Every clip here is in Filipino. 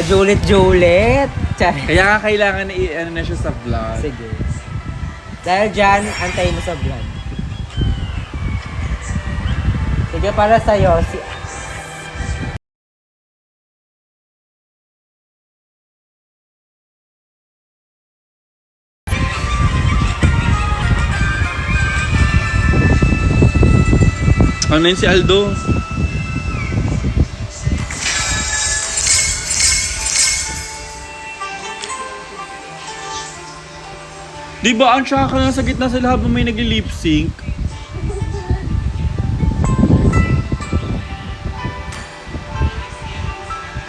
Julit-julit. Kaya nga kailangan na ano na siya sa vlog. Sige. Dahil dyan, antayin mo sa vlog. Sige, para sa'yo. Ano yun si Aldo? Diba ang tsaka na sa gitna sila habang may nagli-lip sync?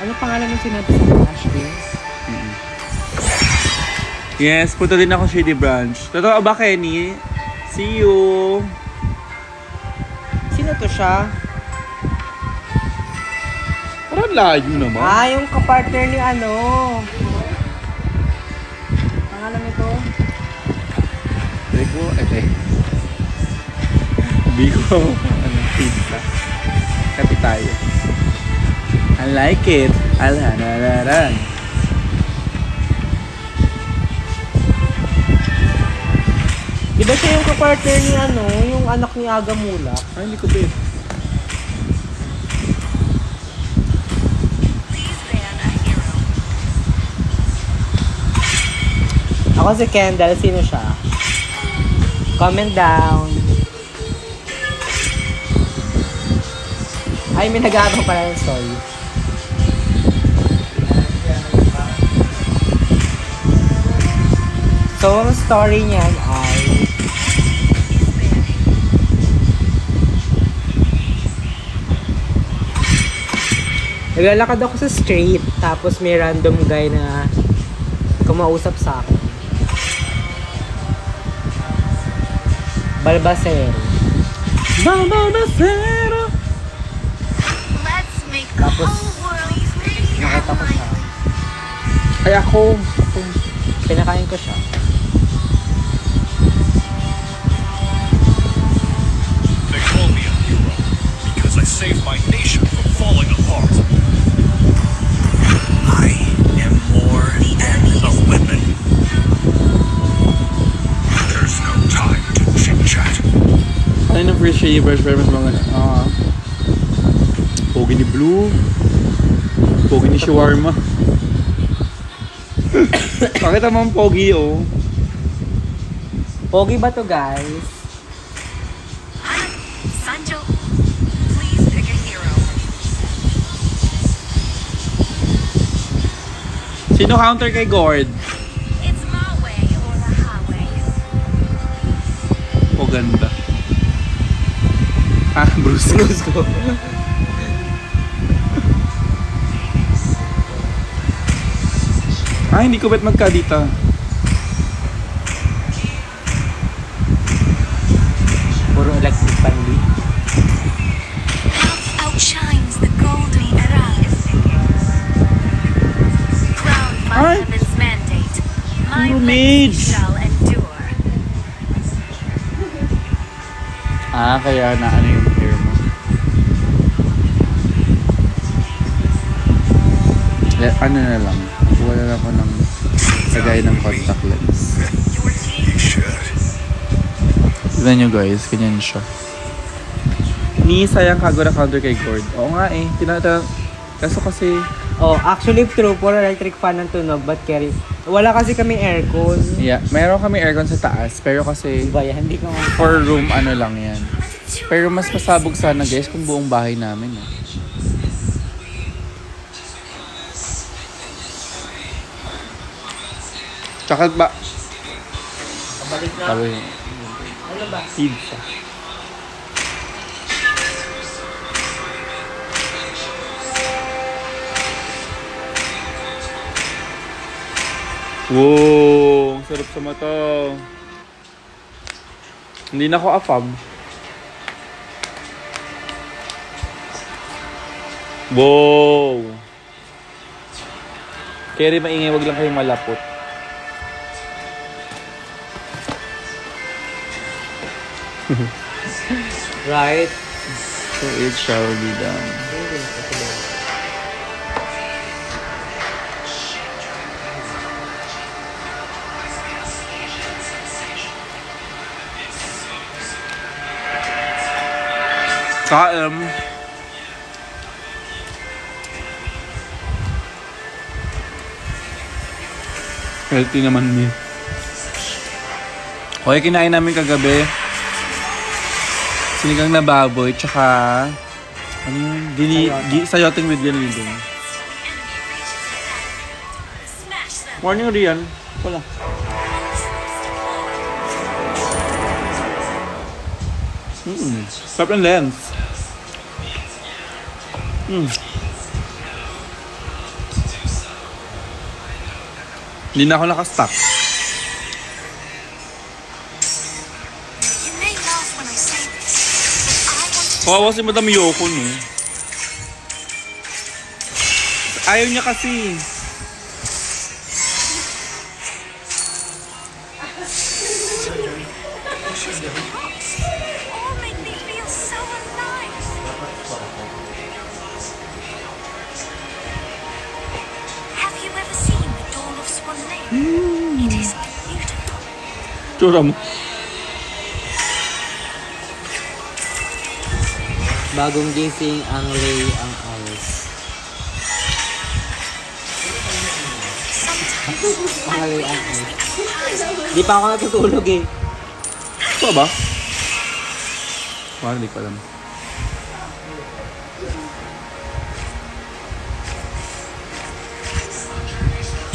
Ano pangalan ng sinabi sa Ashley? Yes, punta din ako Shady Branch. Totoo ba, Kenny? See you! Sino to siya? Parang layo naman. Yung kapartner ni ano. Pangalan nito? Biko, Biko, pizza. Kapi tayo. I like it. Alhanararan. Diba siya yung kapartner ni ano, yung anak ni Aga Mulak? Ay, hindi ko bet. Ako si Kendall, sino siya? Comment down. Ay, may nag-aabang pala ng story. So, ang story niyan ay naglalakad ako sa street, tapos may random guy na kumausap sa akin. Balbasero. Balbasero! Tapos, nakita ko siya. Ay, ako. Pinakain ko siya. They call me a hero because I saved my nation from falling apart. I am more than a weapon. There's no time to chit-chat. Ano na first Shady Branch pero mas mga pogi ni Blue. Pogi ni Shawarma. Bakit naman pogi oh? Pogi ba to, guys? Sanjo, please pick a hero. Sino counter kay Gord? It's my way or the highway. O ganda. Bruce. Bruce ko. Hindi ko bet magkadita. Puro electric panli. Outshines the golden arise. Crowned by Ay! heaven's mandate, my Puro legacy mage. shall endure. Kaya na ano yung hair mo. Ano na lang. Wala na ako ng kagaya ng contact lens. You should. Tignan nyo guys, ganyan siya. Ni sayang kago na counter kay Gord. Oo nga eh. Kaso kasi Oh, actually true, puro electric fan ng tunog, but carry. Wala kasi kami aircon. yeah, meron kami aircon sa taas. Pero kasi Diba yan? Hindi ko nga. for room ano lang yan. Pero mas pasabog sana guys kung buong bahay namin eh. Tsaka ba? Pabalik na. Sabi, Ano ba? pizza. Wow, ang sarap sa mata. Hindi na ako afab. Wow. Kaya maingay, wag lang kayong malapot. Right? So it shall be done. KM. Healthy naman din. Okay, kinain namin kagabi. Sinigang na baboy, tsaka ano yun? Sayoting with ginilidong. Smash them. Morning, Rian. Wala. Sarap ng lens. Hindi na ako nakastock. You may laugh when I say this, but I want to Kawawa si Madam Yoko, no? Ayaw niya kasi. all make me feel so alive. Have you ever seen the dawn of Swan Lake? It is beautiful. Tsura mo. Bagong gising ang lay ang alis. Ang lay ang alis. Di pa ako natutulog eh. Ito ba? Parang hindi ko alam.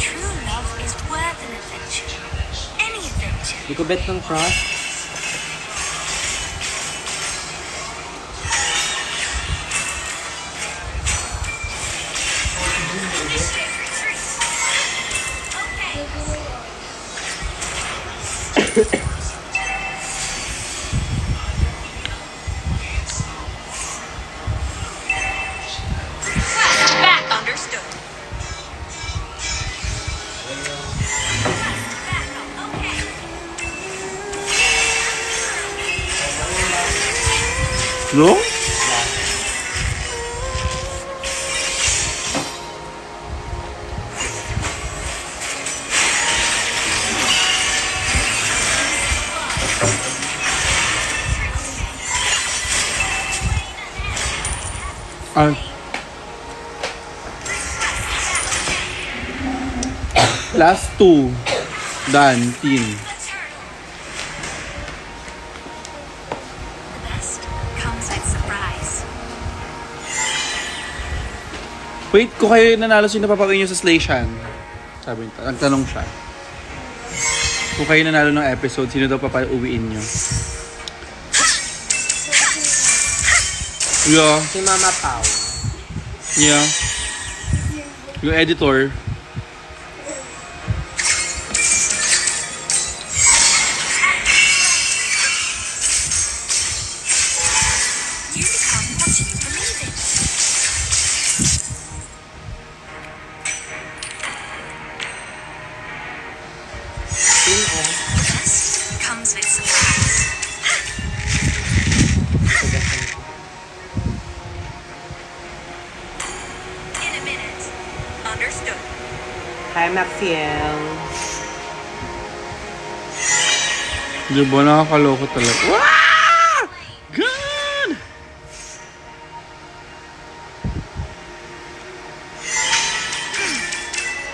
True love is worth an adventure. Any adventure. Di ko bet ng cross. Understood. No? Last two. Done. Team. The best comes with surprise. Wait, kung kayo nanalo, sino papawin nyo sa Slayshan? Sabi nito. Nagtanong siya. Kung kayo nanalo ng episode, sino daw papauwiin nyo? Yeah. Si Mama Pao. Yeah. Yung editor. You become what you believe in. Sino? The best comes with surprise. In a minute. Understood. Hi, Maxiel. Di ba nakakaloko talaga? Wow! God!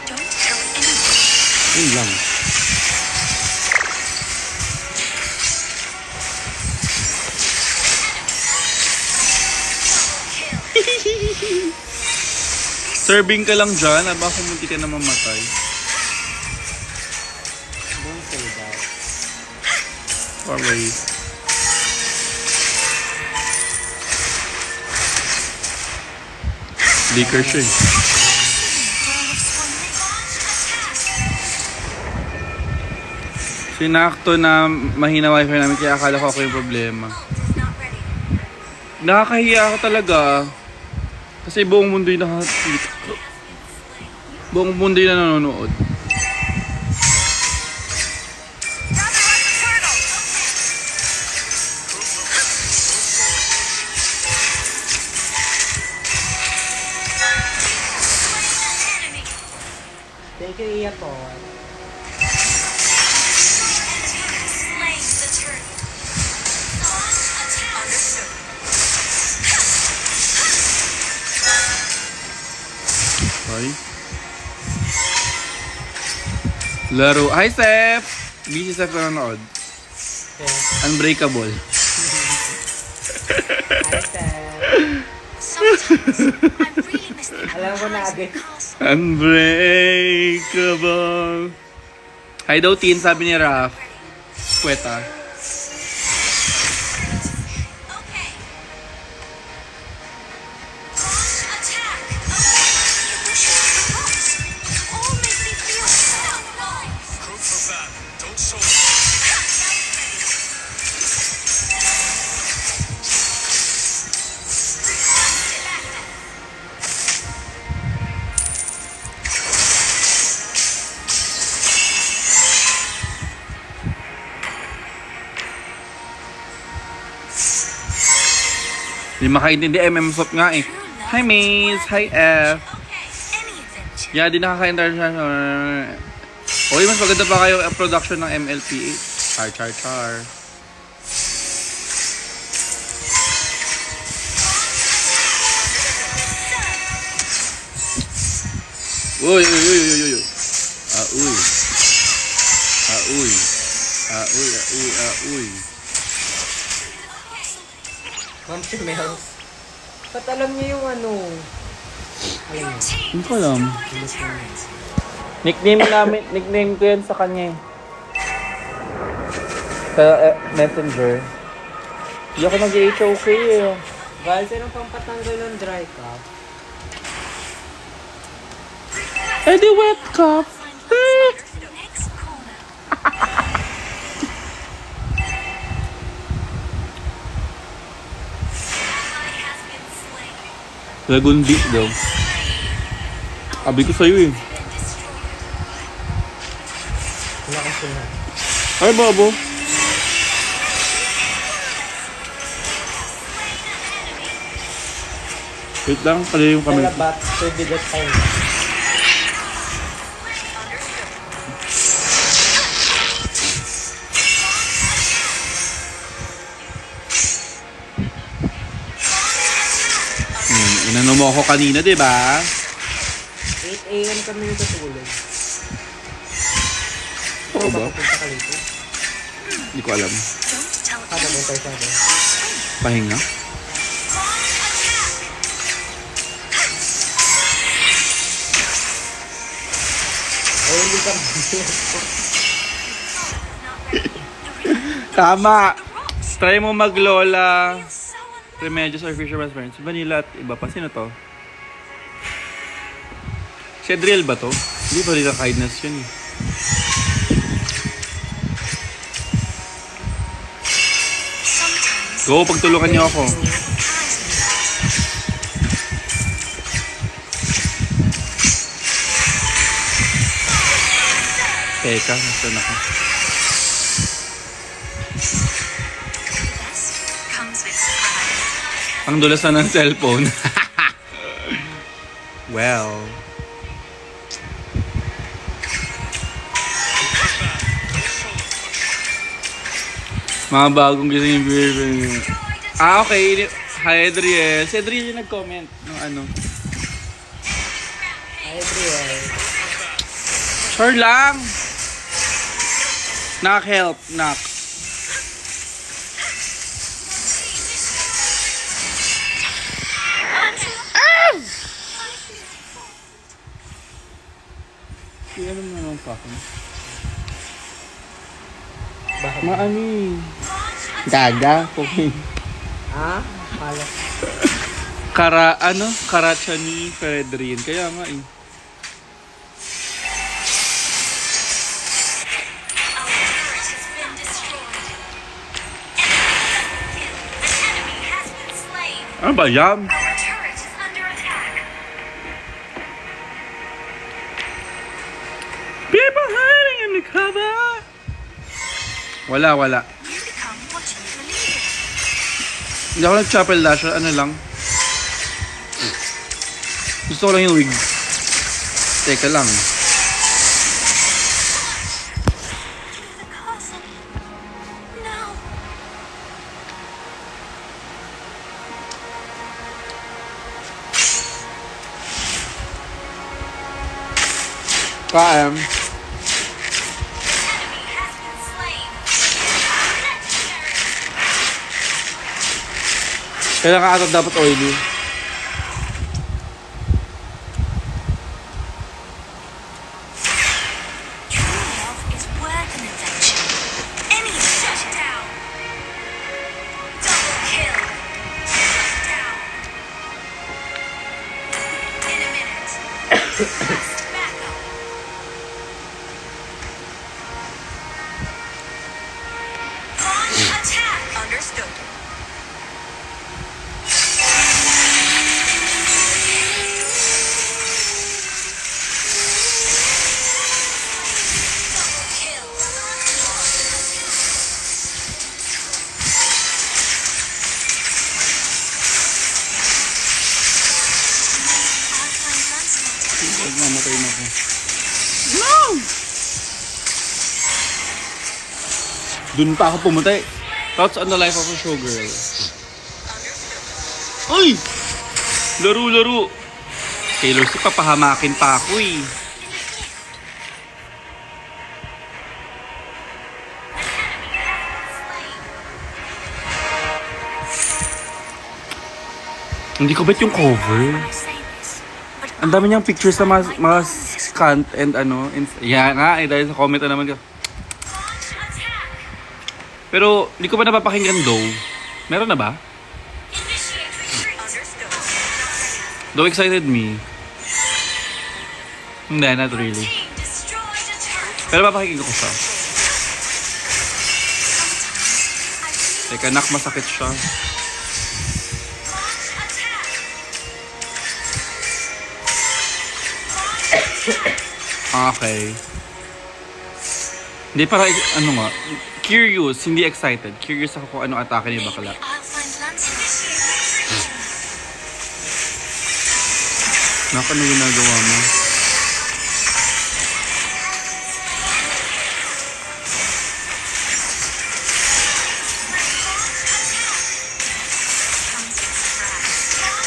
Don't tell anyone. Yun lang. Serving ka lang dyan, aba kung munti ka na mamatay. Don't say that. Alright. Liquor siya eh. Sinakto na mahina wifi namin kaya akala ko ako yung problema. Not ready. Nakakahiya ako talaga. Kasi buong mundo'y buong mundo'y na nanonood. Gather up the turtle. Enemy. Thank you, Iya po. Slain the turtle. Understood. Hoy. Laro. Hi, Seth! Busy Seth nanonood. Unbreakable. Sometimes I really miss the Alam ko na highs agad. of the castle. Unbreakable. Hi daw, teen, sabi ni Raph. Kweta. Okay. Attack. You wish it were rocks. All make me feel so alive. Proof of that. Don't show Hindi makaintindi. MM-Sop nga eh. Hi, Maze. Hi, F. Okay. Any adventure. Yeah, di nakaka-interaction. Uy, mas maganda pa kayo ang production ng MLPA. Char. Uy. Uy. Ma'am Chimels. Ba't alam niya yung ano? Your team Hindi ko alam. destroyed a turret. Nickname ko yan sa kanya eh. Sa Messenger. Hindi ako nag-HOK eh. Val, sinong pampatanggal ng dry cup? Eh di wet cup. Next corner. Ally has been slain. Dragon Beat daw. Abi ko sa'yo eh. Been destroyed. Wala kang sunod. Ay, babo. Wait lang, pala yung kamay. Talabat, pwede that time. Inano mo ako kanina, di ba? 8 a.m. kami natutulog. Oo ba? Punta ka dito. Hindi ko alam. Don't tell Kada anyone. bantay sa akin. Pahinga? Ay, hindi ka Tama! Try mo maglola. So Remedios or Fisherman's Friends. Vanilla at iba pa. Sino to? Si Adriel ba to? Hindi pa rin ang kindness yun eh. sometimes Go, pagtulungan niyo ako. Teka, nasan ako? best comes with surprise. Ang dulas na ng cellphone. Well. Mga bagong gising yung viewer. Ah, okay. Hi, Adriel. Si Adriel yung nag-comment ng ano. Ay, Adriel. Sure lang. Knock help. Knock. Hindi alam naman sa akin. Bakit? Maani. Gaga. Okay. Ha? Pala. Karacha ni Fredrin. Kaya nga eh. Our turret has been destroyed. An enemy has been slain. Ano ba yan? Our turret is under attack. People hiding in the cover. Wala. You become what you believe in. Hindi ako nag-chapel dash. Ano lang. Gusto ko lang yung wig. Teka lang. The castle. No. KM. Enemy has been slain. Legendary. Kailangan ata dapat oily. True love is worth an adventure. Any shut down. Double kill. Shut down. In a minute. Fast backup. Launch attack. Understood. Double kill. Alpine landscape. Mamatay na ako. Dun pa ako pumatay. Thoughts on the life of a showgirl. Ay! Laro. Taylor Swift, papahamakin pa ako eh. Hindi ko bet yung cover. I say this, but Ang dami niyang pictures na mga scant and ano. Yan nga eh, dahil sa comment na naman ka. launch attack. Pero hindi ko pa napapakinggan though. Meron na ba? Initiate retreat. Understood. Though excited me. Hindi, not really. Team destroyed a turret. Pero papakinggan ko siya. Teka, nak, masakit siya. Launch attack. Okay. Hindi, para, ano nga, curious, hindi excited. Curious ako kung ano atake ni bakla. Maybe I'll find landscape. Nak, ano ginagawa mo?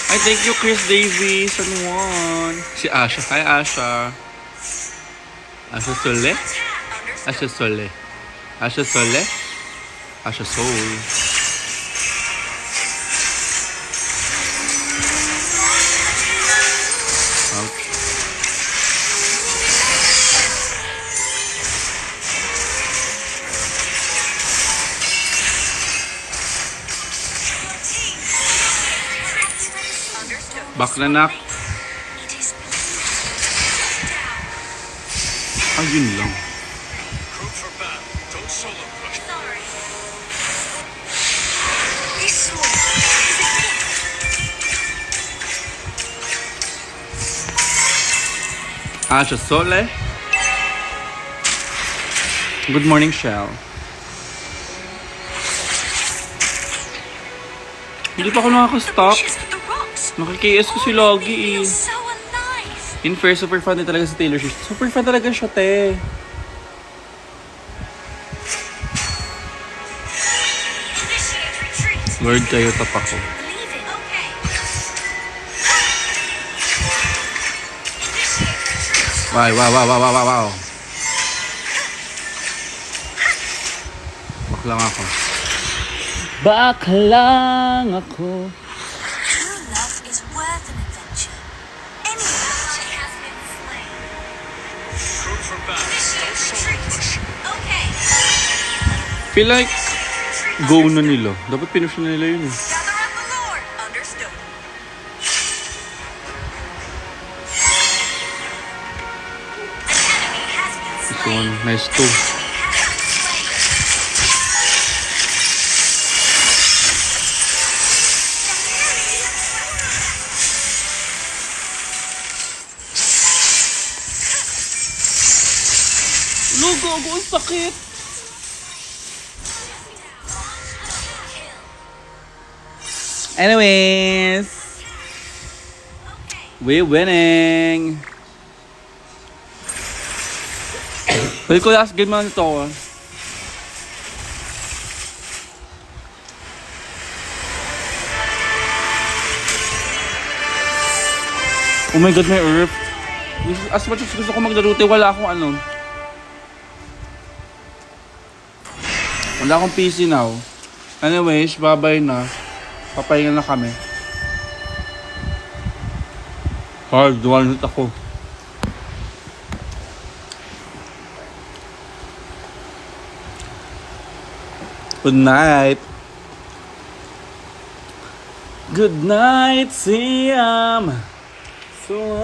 Ay, thank you, Chris Davies. Ano one? Si Asha. Hi, Asha. Asha Sole? Asha Sole. Asha Sole? Asha Soul. Ouch. Back na nak. It is Ayun lang. Group for battle. Don't solo push. sorry. This sword is a gift. Asha Sole. Good morning, Shell. Hindi pa ako nakaka-stop. Bushes, the rocks. Nakiki-KS ko si Logi eh. Feels so alive. In fair, super fan din talaga si Taylor Swift. Super fan talaga siya, te. Initiate retreat. Lord, kayo tapak ko. Believe it. Okay. Initiate retreat. Wow. Baklang ako. Baklang ako. True love is worth an adventure. Any adventure has been slain. Group for battle. Don't Initiate solo retreat. push. Okay. Feel like, go na nila. Dapat pinush na nila yun eh. Gather up the Lord. Understood. An enemy has been This slain. one, nice too. Logo, ang sakit. Anyways, we're winning. Balik ko last game man ito. Oh my god, may earth. As much as gusto ko maglaro, wala akong ano. Wala akong PC now. Anyways, bye-bye na. Papahinga na kami. Hard, one hit ako. Good night. Good night, Siam. So